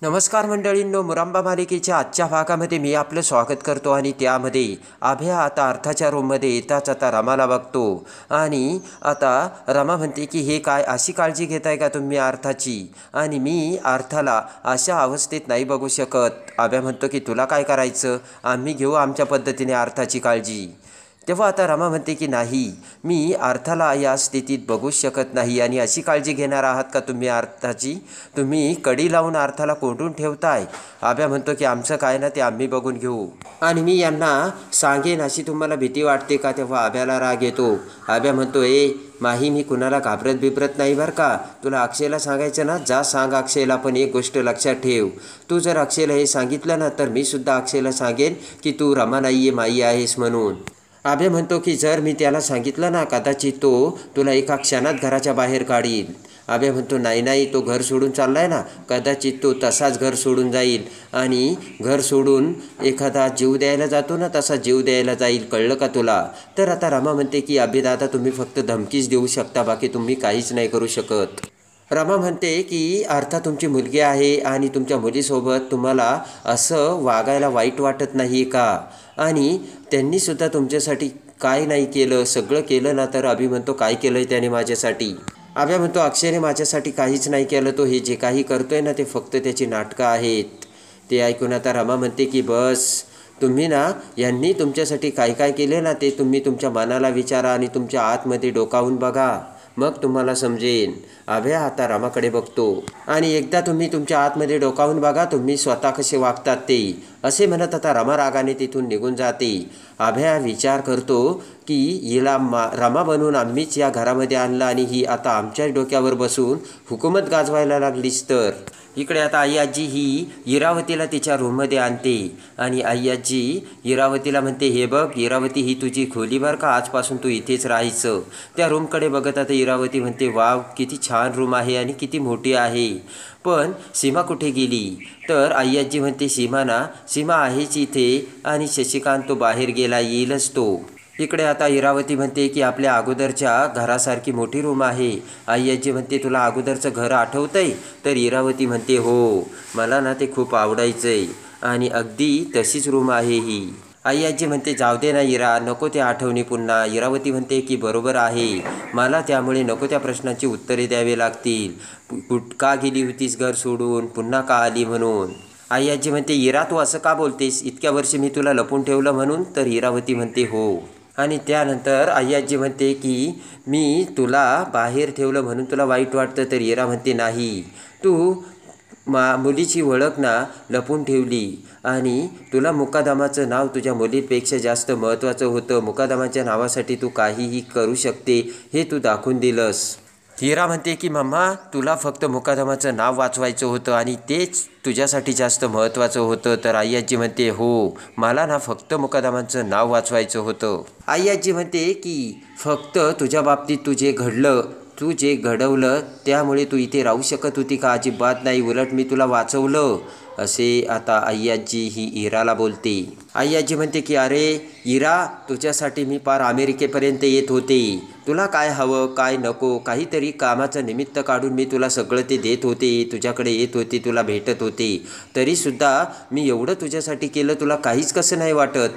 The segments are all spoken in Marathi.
नमस्कार मंडळींनो, मुरांबा मालिकेच्या आजच्या भागामध्ये मी आपलं स्वागत करतो आणि त्यामध्ये अभ्या आता अर्थाच्या रूममध्ये येताच आता रमाला बघतो आणि आता रमा म्हणते की हे काय अशी काळजी घेताय का तुम्ही अर्थाची, आणि मी अर्थाला अशा अवस्थेत नाही बघू शकत. अभ्या म्हणतो की तुला काय करायचं, आम्ही घेऊ आमच्या पद्धतीने अर्थाची काळजी. तेव्हा आता रमा म्हणते की नाही, मी अर्थाला या स्थितीत बघूच शकत नाही आणि अशी काळजी घेणार आहात का तुम्ही अर्थाची, तुम्ही कडी लावून अर्थाला कोंडून ठेवताय. अभ्या म्हणतो की आमचं काय ना ते आम्ही बघून घेऊ आणि मी यांना सांगेन अशी तुम्हाला भीती वाटते का. तेव्हा अभ्याला राग येतो. अभ्या म्हणतो माही मी कुणाला घाबरत बिबरत नाही बरं का, तुला अक्षयला सांगायचं ना जा सांग अक्षयला, पण एक गोष्ट लक्षात ठेव, तू जर अक्षयला हे सांगितलं ना तर मी सुद्धा अक्षयला सांगेन की तू रमा नाही आहे माई आहेस म्हणून. अभय म्हणतो की जर मी त्याला सांगितलं ना कदाचित तो तुला एका क्षणात घराच्या बाहेर काढील. अभय म्हणतो नाही, तो घर सोडून चाललाय ना, कदाचित तो तसाच घर सोडून जाईल आणि घर सोडून एखादा जीव द्यायला जातो ना तसा जीव द्यायला जाईल, कळलं का तुला. तर आता रमा म्हणते की अभयदादा तुम्ही फक्त धमकीच देऊ शकता, बाकी तुम्ही काहीच नाही करू शकत. रमा म्हणते की अर्थात तुमची मुलगी आहे आणि तुमच्या मुलीसोबत तुम्हाला असं वागायला वाईट वाटत नाही का, आणि त्यांनीसुद्धा तुमच्यासाठी काय नाही केलं, सगळं केलं ना. तर अभि म्हणतो काय केलं आहे त्याने माझ्यासाठी. अभ्या म्हणतो अक्षयने माझ्यासाठी काहीच नाही केलं, तो हे जे काही करतोय ना ते फक्त त्याची नाटकं आहेत. ते ऐकून आता रमा म्हणते की बस, तुम्ही ना यांनी तुमच्यासाठी काय काय केले ना ते तुम्ही तुमच्या मनाला विचारा आणि तुमच्या आतमध्ये डोकावून बघा, मग तुम्हाला समजेन. अभ्या आता रमाकडे बघतो आणि एकदा तुम्ही तुमच्या आतमध्ये डोकावून बघा तुम्ही स्वतः कसे वागतात ते, असे म्हणत आता रमा रागाने तिथून निघून जाते. अभ्या विचार करतो की हिला रमा बनवून आम्हीच या घरामध्ये आणलं आणि ही आता आमच्याच डोक्यावर बसून हुकूमत गाजवायला लागलीच तर. इकडे आता आई आजी ही इरावतीला तिच्या रूममध्ये आणते आणि आई आजी इरावतीला म्हणते हे बघ इरावती, ही तुझी खोली बरं का, आजपासून तू इथेच राहायचं. त्या रूमकडे बघत आता इरावती म्हणते वाव किती छान रूम आहे आणि किती मोठी आहे, पण सीमा कुठे गेली. तर आई आजी म्हणते सीमा आहेच इथे आणि शशिकांत तो बाहेर गेला, येईलच तो. इकडे आता इरावती म्हणते की आपल्या अगोदरच्या घरासारखी मोठी रूम आहे. आई आजी म्हणते तुला अगोदरचं घर आठवतंय. तर इरावती म्हणते हो, मला ना ते खूप आवडायचंय आणि अगदी तशीच रूम आहे ही. आई आजी म्हणते जाऊ दे ना इरा, नको ते आठवणी पुन्हा. इरावती म्हणते की बरोबर आहे, मला त्यामुळे नको त्या प्रश्नांची उत्तरे द्यावी लागतील. का गेली होतीस घर सोडून, पुन्हा का आली म्हणून. आई आजी म्हणते इरा तू असं का बोलतेस, इतक्या वर्षी मी तुला लपून ठेवलं म्हणून. तर इरावती म्हणते हो. आणि त्यानंतर आई आजी म्हणते की मी तुला बाहेर ठेवलं म्हणून तुला वाईट वाटतं. तर इरा म्हणते नाही, तू मुलीची ओळख ना लपून ठेवली आणि तुला मुकादमाचं नाव तुझ्या मुलीपेक्षा जास्त महत्त्वाचं होतं. मुकादमाच्या नावासाठी तू काहीही करू शकते हे तू दाखवून दिलंस. हिरा म्हणते की मम्मा तुला फक्त मुकादमाचं नाव वाचवायचं होतं आणि तेच तुझ्यासाठी जास्त महत्त्वाचं होतं. तर आई आजी म्हणते हो, मला ना फक्त मुकादमाचं नाव वाचवायचं होतं. आई आजी म्हणते की फक्त तुझ्या बाबतीत तू जे घडवलं त्यामुळे तू इथे राहू शकत होती का, अजिबात नाही, उलट मी तुला वाचवलं, असे आता आई आजी ही इराला बोलते. आई आजी म्हणते की अरे इरा, तुझ्यासाठी मी पार अमेरिकेपर्यंत येत होते, तुला काय हवं काय नको काहीतरी कामाचं निमित्त काढून मी तुला सगळं ते देत होते, तुझ्याकडे येत होते, तुला भेटत होते, तरीसुद्धा मी एवढं तुझ्यासाठी केलं, तुला काहीच कसं नाही वाटत.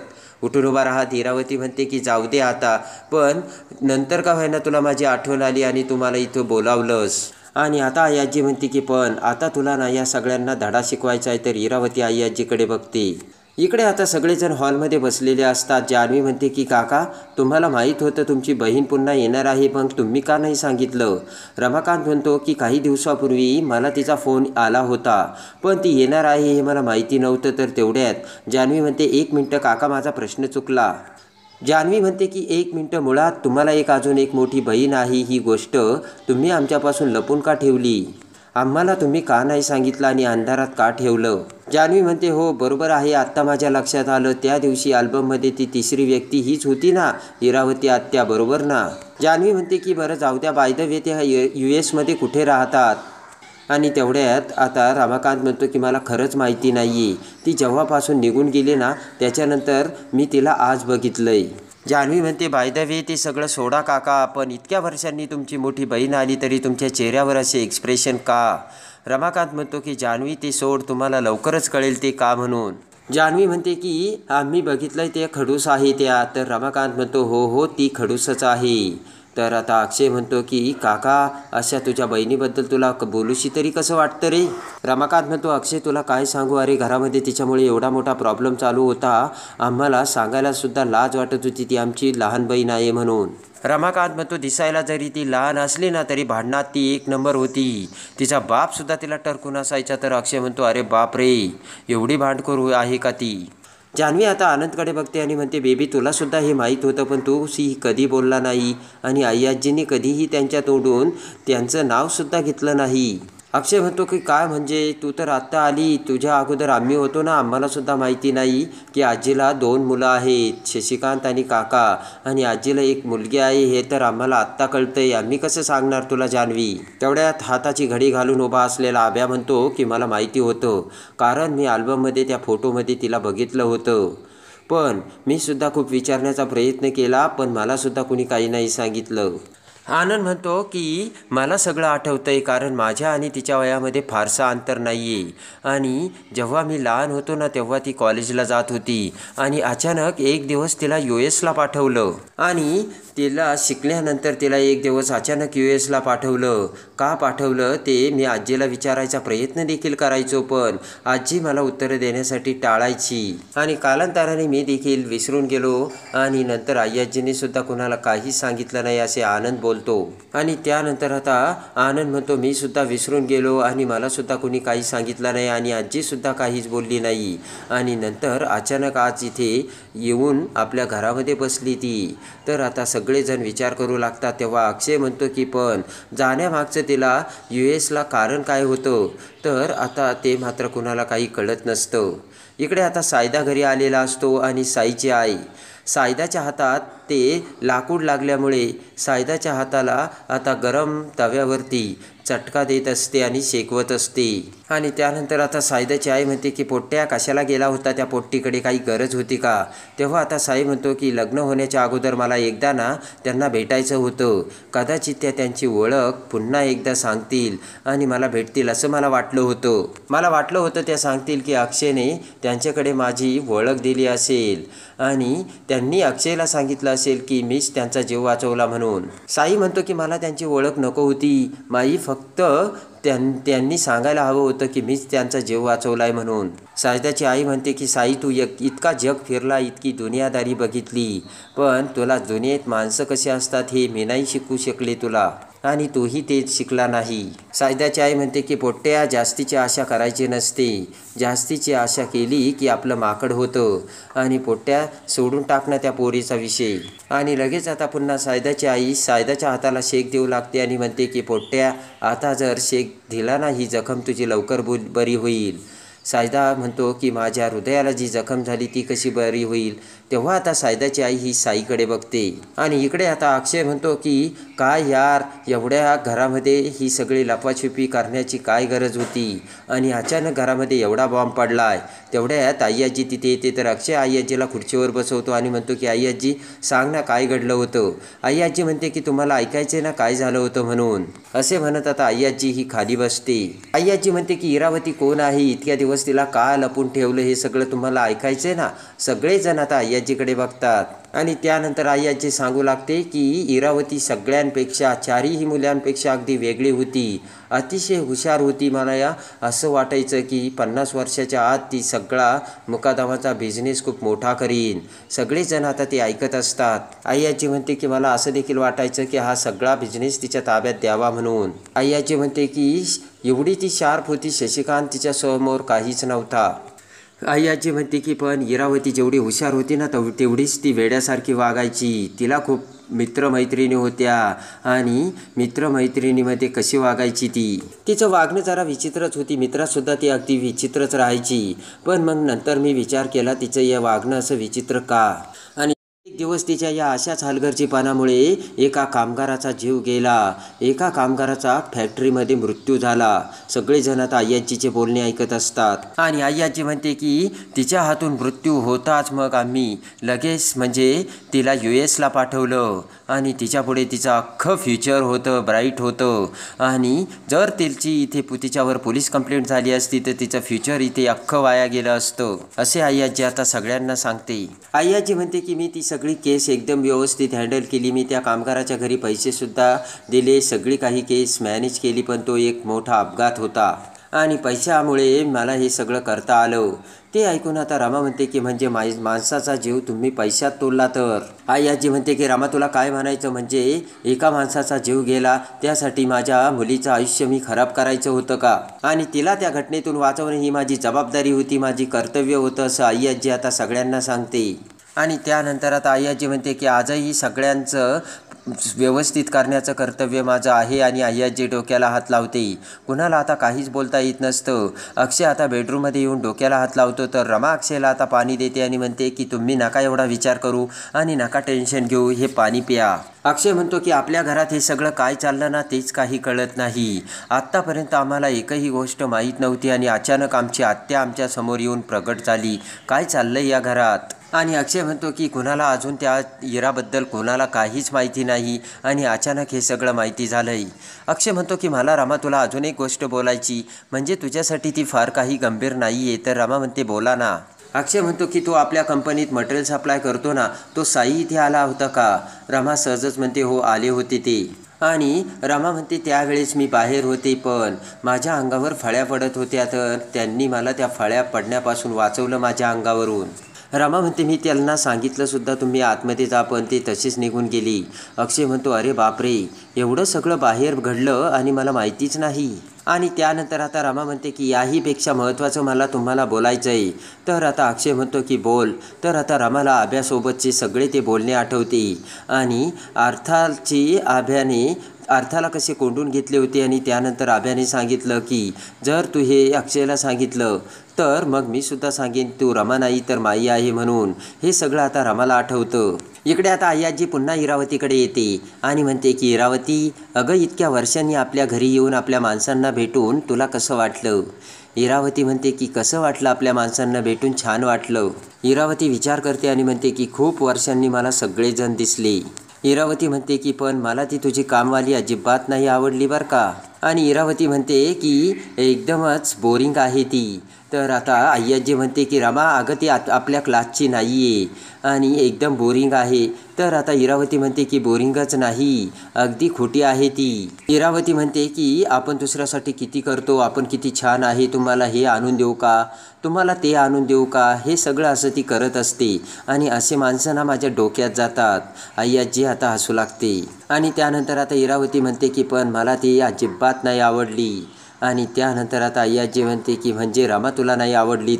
उठून उभा राहत इरावती म्हणते की जाऊ दे आता, पण नंतर का व्हायना तुला माझी आठवण आली आणि तुम्हाला इथं बोलावलंस. आणि आता आई आजी म्हणते की पण आता तुला ना या सगळ्यांना धडा शिकवायचा आहे. तर इरावती आई आजीकडे बघते. इकडे आता सगळेजण हॉलमध्ये बसलेले असतात. जान्हवी म्हणते की काका तुम्हाला माहीत होतं तुमची बहीण पुन्हा येणार आहे, मग तुम्ही का नाही सांगितलं. रमाकांत म्हणतो की काही दिवसापूर्वी मला तिचा फोन आला होता, पण ती येणार आहे हे मला माहिती नव्हतं. तर तेवढ्यात जान्हवी म्हणते 1 मिनटं काका, माझा प्रश्न चुकला. जान्हवी म्हणते की 1 मिनटं, मुळात तुम्हाला अजून एक मोठी बहीण आहे, ही गोष्ट तुम्ही आमच्यापासून लपून का ठेवली, आम्हाला तुम्ही का नाही सांगितलं आणि अंधारात का ठेवलं. जान्हवी म्हणते हो बरोबर आहे, आत्ता माझ्या लक्षात आलं, त्या दिवशी अल्बममध्ये ती तिसरी व्यक्ती हीच होती ना, इरावती आत्या, बरोबर ना. जान्हवी म्हणते की बरं जाऊ द्या, बाय द वे ते US कुठे राहतात. आणि तेवढ्यात आता रमाकांत म्हणतो की मला खरंच माहिती नाही आहे, ती जेव्हापासून निघून गेली ना त्याच्यानंतर मी तिला आज बघितलं आहे. जान्हवी म्हणते बाय द वे ते सगळं सोडा काका, पण इतक्या वर्षांनी तुमची मोठी बहीण आली तरी तुमच्या चेहऱ्यावर असे एक्सप्रेशन का. रमाकांत म्हणतो की जान्हवी ते सोड, तुम्हाला लवकरच कळेल ते का म्हणून. जान्हवी म्हणते की आम्ही बघितलंय ते खडूस आहे त्या. तर रमाकांत म्हणतो हो हो ती खडूसच आहे. तर आता अक्षय म्हणतो की काका अशा तुझ्या बहिणीबद्दल तुला बोलूशी तरी कसं वाटतं रे. रमाकांत म्हणतो अक्षय तुला काय सांगू, अरे घरामध्ये तिच्यामुळे एवढा मोठा प्रॉब्लेम चालू होता, आम्हाला सांगायला सुद्धा लाज वाटत होती, ती आमची लहान बहीण आहे म्हणून. रमाकांत म्हणतो दिसायला जरी ती लहान असली ना तरी भांडणात ती एक नंबर होती, तिचा बापसुद्धा तिला टरकून असायचा. तर अक्षय म्हणतो अरे बाप रे, एवढी भांडखोर आहे का ती. जान्हवी आता आनंदकडे बघते आणि म्हणते बेबी तुलासुद्धा हे माहीत होतं पण तू कधी बोलला नाही आणि आई आजींनी कधीही त्यांच्या तोंडून त्यांचं नावसुद्धा घेतलं नाही. अक्षय म्हणतो की काय म्हणजे, तू तर आत्ता आली, तुझ्या अगोदर आम्ही होतो ना, आम्हालासुद्धा माहिती नाही की आजीला 2 मुलं आहेत, शशिकांत आणि काका, आणि आजीला एक मुलगी आहे हे तर आम्हाला आत्ता कळतंय, आम्ही कसं सांगणार तुला जान्हवी. तेवढ्यात हाताची घडी घालून उभा असलेला आभ्या म्हणतो की मला माहिती होतं, कारण मी अल्बममध्ये त्या फोटोमध्ये तिला बघितलं होतं, पण मी सुद्धा खूप विचारण्याचा प्रयत्न केला पण मलासुद्धा कुणी काही नाही सांगितलं. आनंद म्हणतो की मला सगळं आठवतंय, कारण माझ्या आणि तिच्या वयामध्ये फारसं अंतर नाही आहे, आणि जेव्हा मी लहान होतो ना तेव्हा ती कॉलेजला जात होती आणि अचानक एक दिवस तिला US पाठवलं, आणि तिला शिकल्यानंतर तिला एक दिवस अचानक US पाठवलं. का पाठवलं ते मी आजीला विचारायचा प्रयत्न देखील करायचो, पण आजी मला उत्तरं देण्यासाठी टाळायची, आणि कालांतराने मी देखील विसरून गेलो, आणि नंतर आई आजीने सुद्धा कुणाला काहीच सांगितलं नाही असे आनंद बोलतो. आणि त्यानंतर आता आनंद म्हणतो मी सुद्धा विसरून गेलो आणि मला सुद्धा कुणी काही सांगितलं नाही आणि आजी सुद्धा काहीच बोलली नाही, आणि नंतर अचानक आज इथे येऊन आपल्या घरामध्ये बसली ती. तर आता सगळेजण विचार करू लागतात. तेव्हा अक्षय म्हणतो की पण जाण्यामागचं तिला US कारण काय होतं, तर आता ते मात्र कुणाला काही कळत नसतं. इकडे आता सायदा घरी आलेला असतो आणि साईची आई सायदाच्या हातात ते लाकूड लागल्यामुळे सायदाच्या हाताला आता गरम तव्यावरती चटका देत असते आणि शेकवत असते. आणि त्यानंतर आता सायदाची आई म्हणते की पोट्ट्या कशाला गेला होता, त्या पोट्टीकडे काही गरज होती का. तेव्हा आता साई म्हणतो की लग्न होण्याच्या अगोदर मला एकदा ना त्यांना भेटायचं होतं, कदाचित त्या त्यांची ओळख पुन्हा एकदा सांगतील आणि मला भेटतील असं मला वाटलं होतं त्या सांगतील की अक्षयने त्यांच्याकडे माझी ओळख दिली असेल आणि त्यांनी अक्षयला सांगितलं असेल की मीच त्यांचा जीव वाचवला म्हणून. साई म्हणतो की मला त्यांची ओळख नको होती माई, फक्त त्यांनी सांगायला हवं होतं की मीच त्यांचा जीव वाचवलाय म्हणून. सायदाची आई म्हणते की साई तू इतका जग फिरला, इतकी दुनियादारी बघितली, पण तुला दुनियेत माणसं कशी असतात हे मी नाही शिकू शकले तुला, आणि तूही ते शिकला नाही. सायदाची आई म्हणते की पोट्ट्या जास्तीची आशा करायची नसते, जास्तीची आशा केली की आपलं माकड होतं, आणि पोट्ट्या सोडून टाकणं त्या पोरीचा विषय. आणि लगेच आता पुन्हा सायदाची आई सायदाच्या हाताला शेक देऊ लागते आणि म्हणते की पोट्ट्या आता जर शेक दिला ना ही जखम तुझी लवकर बरी होईल. सायदा म्हणतो की माझ्या हृदयाला जी जखम झाली ती कशी बरी होईल. तेव्हा आता सायदाची आई ही साईकडे बघते, आणि इकडे आता अक्षय म्हणतो की काय यार, एवढ्या घरामध्ये ही सगळी लपाछुपी करण्याची काय गरज होती, आणि अचानक घरामध्ये एवढा बॉम्ब पडलाय. तेवढ्यात आई आजी तिथे येते. तर अक्षय आई आजीला खुर्चीवर बसवतो आणि म्हणतो की आई आजी सांग ना काय घडलं होतं. आई आजी म्हणते की तुम्हाला ऐकायचे ना काय झालं होतं म्हणून. असे म्हणत आता आई आजी ही खाली बसते. आई आजी म्हणते की इरावती कोण आहे, इतक्या दिवस तिला का लपून ठेवलं हे सगळं तुम्हाला ऐकायचंय ना. सगळेजण आता आई आजीकडे बघतात, आणि त्यानंतर आई आजी सांगू लागते की इरावती सगळ्यांपेक्षा 4ही मुलांपेक्षा अगदी वेगळी होती, अतिशय हुशार होती. मला असं वाटायचं की 50 वर्षाच्या आत ती सगळा मुकादमाचा बिझनेस खूप मोठा करीन. सगळेजण आता ते ऐकत असतात. आई आजी म्हणते की मला असं देखील वाटायचं की हा सगळा बिझनेस तिच्या ताब्यात द्यावा म्हणून. आई आजी म्हणते की एवढी ती शार्प होती, शशिकांत तिच्या समोर काहीच नव्हता. आई आजी म्हणते की पण इरावती जेवढी हुशार होती ना तेवढीच ती वेड्यासारखी वागायची. तिला खूप मित्रमैत्रिणी होत्या, आणि मित्रमैत्रिणीमध्ये कशी वागायची तिचं वागणं जरा विचित्रच होती. मित्रातसुद्धा ती अगदी विचित्रच राहायची. पण मग नंतर मी विचार केला तिचं हे वागणं असं विचित्र का. आणि एक दिवस दिवस तिच्या या अशाच हलगर्जीपणामुळे एका कामगाराचा जीव गेला, एका कामगाराचा फॅक्टरीमध्ये मृत्यू झाला. सगळेजण आता आय्याजीचे बोलणे ऐकत असतात आणि आय्याजी म्हणते की तिच्या हातून मृत्यू होताच मग आम्ही लगेच म्हणजे तिला US ला पाठवलं आणि तिच्यापुढे तिचं अख्खं फ्युचर होतं, ब्राईट होतं. आणि जर तिच्यावर पोलीस कंप्लेंट झाली असती तर तिचं फ्युचर इथे अख्खं वाया गेलं असतं, असे आय्याजी आता सगळ्यांना सांगते. आय्याजी म्हणते की मी ती सगळी केस एकदम व्यवस्थित हँडल केली. मी त्या कामगाराच्या घरी पैसेसुद्धा दिले, सगळी काही केस मॅनेज केली. पण तो एक मोठा अपघात होता आणि पैशामुळे मला हे सगळं करता आलं. ते ऐकून आता रमा म्हणते की म्हणजे माणसाचा जीव तुम्ही पैशात तोडला तर? आय्याजी म्हणते की रमा तुला काय म्हणायचं, म्हणजे एका माणसाचा जीव गेला त्यासाठी माझ्या मुलीचं आयुष्य मी खराब करायचं होतं का? आणि तिला त्या घटनेतून वाचवणं ही माझी जबाबदारी होती, माझी कर्तव्य होतं, असं आय्याजी आता सगळ्यांना सांगते. आणि त्यानंतर आता आय्याजी म्हणते की आजही सगळ्यांचं व्यवस्थित करण्याचं कर्तव्य माझं आहे. आणि आय्याजी डोक्याला हात लावते. कुणाला आता काहीच बोलता येत नसतं. अक्षय आता बेडरूममध्ये येऊन डोक्याला हात लावतो तर रमा अक्षयला आता पाणी देते आणि म्हणते की तुम्ही नका एवढा विचार करू आणि नका टेन्शन घेऊ, हे पाणी प्या. अक्षय म्हणतो की आपल्या घरात हे सगळं काय चाललं ना तेच काही कळत नाही. आत्तापर्यंत आम्हाला एकही गोष्ट माहीत नव्हती आणि अचानक आमची आत्या आमच्या समोर येऊन प्रगट झाली. काय चाललंय या घरात? आणि अक्षय म्हणतो की कुणाला अजून त्या इराबद्दल कोणाला काहीच माहिती नाही आणि अचानक हे सगळं माहिती झालंय. अक्षय म्हणतो की मला रमा तुला अजून एक गोष्ट बोलायची, म्हणजे तुझ्यासाठी ती फार काही गंभीर नाही आहे. तर रमा म्हणते बोला ना. अक्षय म्हणतो की तो आपल्या कंपनीत मटेरियल सप्लाय करतो ना, तो साई इथे आला होता का? रमा सहजच म्हणते हो आले होते ते. आणि रमा म्हणते त्यावेळेस मी बाहेर होते पण माझ्या अंगावर फळ्या पडत होत्या तर त्यांनी मला त्या फळ्या पडण्यापासून वाचवलं माझ्या अंगावरून. रमा म्हणते मी त्यांना सांगितलंसुद्धा तुम्ही आतमध्ये जा पण ते तशीच निघून गेली. अक्षय म्हणतो अरे बापरे, एवढं सगळं बाहेर घडलं आणि मला माहितीच नाही. आणि त्यानंतर आता रमा म्हणते की याहीपेक्षा महत्त्वाचं मला तुम्हाला बोलायचं आहे. तर आता अक्षय म्हणतो की बोल. तर आता रमाला आभ्यासोबतचे सगळे ते बोलणे आठवते आणि अर्थाला कसे कोंडून घेतले होते आणि त्यानंतर आभ्याने सांगितलं की जर तू हे अक्षयला सांगितलं तर मग मी सुद्धा सांगेन तू रमा नाही तर माई आहे म्हणून. हे सगळं आता रमाला आठवतं. इकडे आता आय्याजी पुन्हा इरावतीकडे येते आणि म्हणते की इरावती अगं इतक्या वर्षांनी आपल्या घरी येऊन आपल्या माणसांना भेटून तुला कसं वाटलं? इरावती म्हणते की कसं वाटलं आपल्या माणसांना भेटून? छान वाटलं. इरावती विचार करते आणि म्हणते की खूप वर्षांनी मला सगळेजण दिसले. इरावती म्हणते की पण मला ती तुझी कामवाली अजिबात नाही आवडली बरं का. आणि इरावती म्हणते की एकदमच बोरिंग आहे ती. तर आता आय्याजी म्हणते की रमा अगं ती आपल्या क्लासची नाही आहे आणि एकदम बोरिंग आहे. तर आता इरावती म्हणते की बोरिंगच नाही, अगदी खोटी आहे ती. इरावती म्हणते की आपण दुसऱ्यासाठी किती करतो, आपण किती छान आहे, तुम्हाला हे आणून देऊ का, तुम्हाला ते आणून देऊ का, हे सगळं असं ती करत असते. आणि असे माणसं ना माझ्या डोक्यात जातात. आय्याजी आता हसू लागते. आणि त्यानंतर आता इरावती म्हणते की पण मला ती अजिबात नाही आवडली. आणि त्यानंतर आता आय्याजी म्हणते की म्हणजे रमा तुला नाही आवडली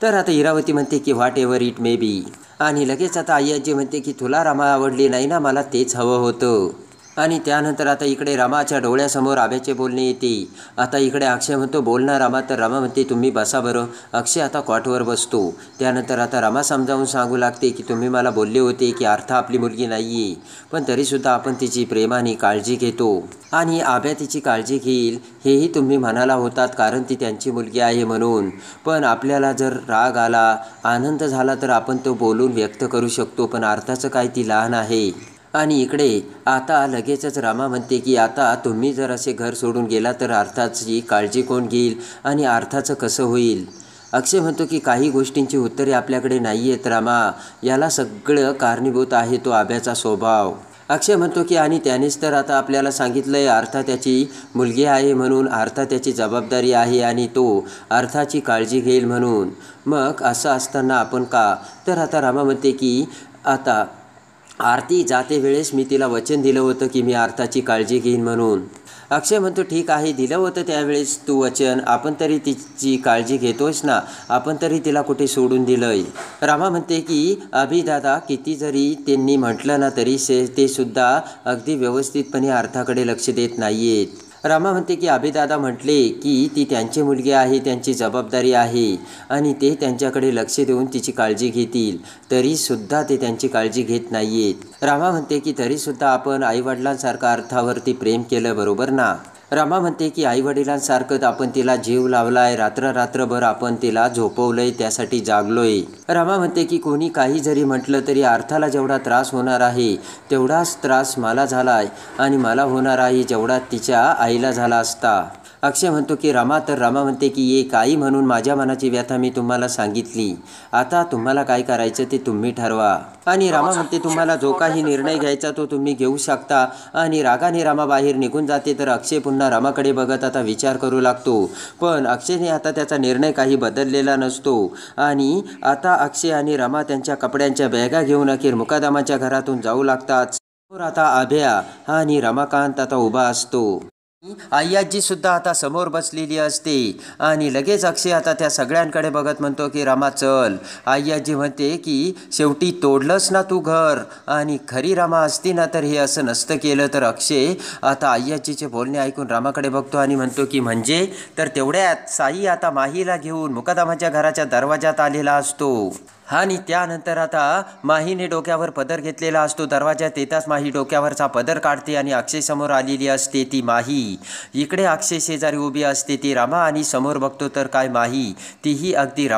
तर आता इरावती म्हणते की what ever it may be. आणि लगेच आता आय्याजी म्हणते की तुला रमा आवडली नाही ना, मला तेच हवं होतं. आणि त्यानंतर आता इकडे रमाच्या डोळ्यासमोर आभ्याचे बोलणे येते. आता इकडे अक्षय म्हणतो बोल ना रमा. तर रमा म्हणते तुम्ही बसा बरं. अक्षय आता कॉटवर बसतो. त्यानंतर आता रमा समजावून सांगू लागते की तुम्ही मला बोलले होते की अर्था आपली मुलगी नाही आहे पण तरीसुद्धा आपण तिची प्रेमाने काळजी घेतो आणि आभ्या तिची काळजी घेईल हेही तुम्ही म्हणाला होतात कारण ती त्यांची मुलगी आहे म्हणून. पण आपल्याला जर राग आला, आनंद झाला तर आपण तो बोलून व्यक्त करू शकतो, पण अर्थाचं काय, ती लहान आहे. आणि इकडे आता लगेचच रमा म्हणते की आता तुम्ही जर असे घर सोडून गेला तर अर्थाची काळजी कोण घेईल आणि अर्थाचं कसं होईल? अक्षय म्हणतो की काही गोष्टींची उत्तरे आपल्याकडे नाही आहेत रमा, याला सगळं कारणीभूत आहे तो आभ्याचा स्वभाव. अक्षय म्हणतो की आणि त्यानेच तर आता आपल्याला सांगितलं आहे अर्था त्याची मुलगी आहे म्हणून, अर्था त्याची जबाबदारी आहे आणि तो अर्थाची काळजी घेईल म्हणून. मग असं असताना आपण का? तर आता रमा म्हणते की आता आरती जाते वेळेस मी तिला वचन दिलं होतं की मी अर्थाची काळजी घेईन म्हणून. अक्षय म्हणतो ठीक आहे, दिलं होतं त्यावेळेस तू वचन, आपण तरी तिची काळजी घेतोयस ना, आपण तरी तिला कुठे सोडून दिलंय. रमा म्हणते की अभिदादा किती जरी त्यांनी म्हटलं ना तरी ते सुद्धा अगदी व्यवस्थितपणे अर्थाकडे लक्ष देत नाही आहेत. रमा म्हणते की अभेदादा म्हटले की ती त्यांची मुलगी आहे, त्यांची जबाबदारी आहे आणि ते त्यांच्याकडे लक्ष देऊन तिची काळजी घेतील. तरीसुद्धा ते त्यांची काळजी घेत नाही आहेत. रमा म्हणते की तरीसुद्धा आपण आईवडिलांसारखं अर्थावरती प्रेम केलं, बरोबर ना? रमा म्हणते की आईवडिलांसारखं आपण तिला जीव लावलाय, रात्रभर आपण तिला झोपवलंय, त्यासाठी जागलोय. रमा म्हणते की कोणी काही जरी म्हटलं तरी अर्थाला जेवढा त्रास होणार आहे तेवढाच त्रास मला झालाय आणि मला होणार आहे जेवढा तिच्या आईला झाला असता. अक्षय म्हणतो की रमा म्हणते की एक आई म्हणून माझ्या मनाची व्यथा मी तुम्हाला सांगितली. आता तुम्हाला काय करायचं ते तुम्ही ठरवा. आणि रमा म्हणते तुम्हाला जो काही निर्णय घ्यायचा तो तुम्ही घेऊ शकता. आणि रागाने रमा बाहेर निघून जाते तर अक्षय पुन्हा रमाकडे बघत आता विचार करू लागतो. पण अक्षयने आता त्याचा निर्णय काही बदललेला नसतो. आणि आता अक्षय आणि रमा त्यांच्या कपड्यांच्या बॅगा घेऊन अखेर मुकादमाच्या घरातून जाऊ लागतात. समोर आता अभ्या आणि रमाकांत आता उभा असतो. आई आजी सुद्धा आता समोर बसलेली असते आणि लगेच अक्षय आता त्या सगळ्यांकडे बघत म्हणतो की रमा चल. आई आजी म्हणते की शेवटी तोडलंस ना तू घर, आणि खरी रमा असती ना तर हे असं नसतं केलं. तर अक्षय आता आई आजीचे बोलणे ऐकून रमाकडे बघतो आणि म्हणतो की म्हणजे? तर तेवढ्यात साई आता माहीला घेऊन मुकादमाच्या घराच्या दरवाजात आलेला असतो. आणि त्यानंतर आता माहीने डोक्यावर पदर घेतलेला असतो. दरवाजात येताच माही डोक्यावरचा पदर काढते आणि अक्षय समोर आलेली असते ती माही. इकडे अक्षय शेजारी उभी असते ती रमा आणि समोर बघतो तर काय माही, तीही अगदी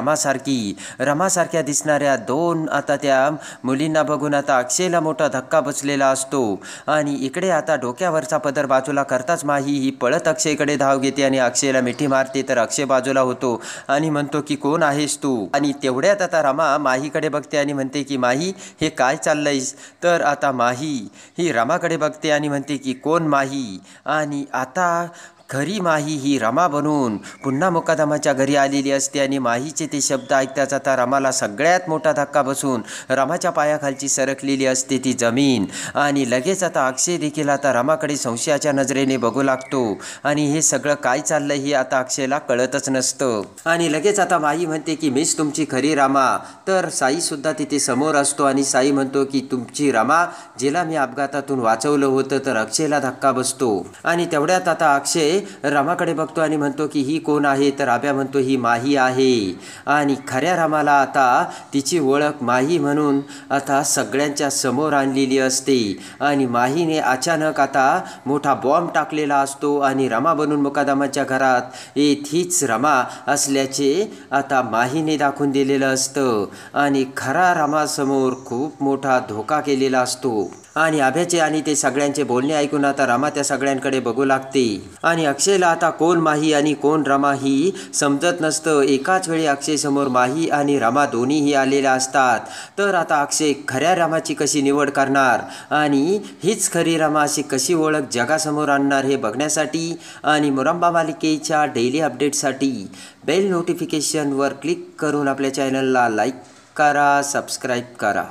रमासारख्या दिसणाऱ्या दोन आता त्या मुलींना बघून आता अक्षयला मोठा धक्का बसलेला असतो. आणि इकडे आता डोक्यावरचा पदर बाजूला करताच माही ही पळत अक्षयकडे धाव घेते आणि अक्षयला मिठी मारते. तर अक्षय बाजूला होतो आणि म्हणतो की कोण आहेस तू? आणि तेवढ्यात आता रमा माहीकडे बघते आणि म्हणते की माही हे काय चाललंयस? तर आता माही ही रमाकडे बघते आणि म्हणते की कोण माही? आणि आता खरी माही ही रमा बनून पुन्हा मुकादमाच्या घरी आलेली असते. आणि माहीचे ते शब्द ऐकताच आता रमाला सगळ्यात मोठा धक्का बसून रमाच्या पायाखालची सरकलेली असते ती जमीन. आणि लगेच आता अक्षय देखील आता रमाकडे संशयाच्या नजरेने बघू लागतो. आणि हे सगळं काय चाललंय हे आता अक्षयला कळतच नसतं. आणि लगेच आता माही म्हणते की मीच तुमची खरी रमा. तर साईसुद्धा तिथे समोर असतो आणि साई म्हणतो की तुमची रमा जिला मी अपघातातून वाचवलं होतं. तर अक्षयला धक्का बसतो. आणि तेवढ्यात आता अक्षय रमाकडे बघतो आणि म्हणतो की ही कोण आहे? तर अभ्या म्हणतो ही माही आहे. आणि खऱ्या रमाला आता तिची ओळख माही म्हणून आता सगळ्यांच्या समोर आणलेली असते. आणि माहीने अचानक आता मोठा बॉम्ब टाकलेला असतो आणि रमा बनून मुकादमाच्या घरात हीच रमा असल्याचे आता माहीने दाखवून दिलेलं असतं. आणि खरा रमासमोर खूप मोठा धोका केलेला असतो. आणि अभ्याचे आणि ते सगळ्यांचे बोलणे ऐकून आता रमा त्या सगळ्यांकडे बघू लागते. आणि अक्षयला आता कोण माही आणि कोण रमा ही समजत नसतं. एकाच वेळी अक्षय समोर माही आणि रमा दोन्हीही आलेल्या असतात. तर आता अक्षय खऱ्या रमाची कशी निवड करणार आणि हीच खरी रमा अशी कशी ओळख जगासमोर आणणार हे बघण्यासाठी आणि मुरंबा मालिकेच्या डेली अपडेटसाठी बेल नोटिफिकेशनवर क्लिक करून आपल्या चॅनलला लाईक करा, सबस्क्राईब करा.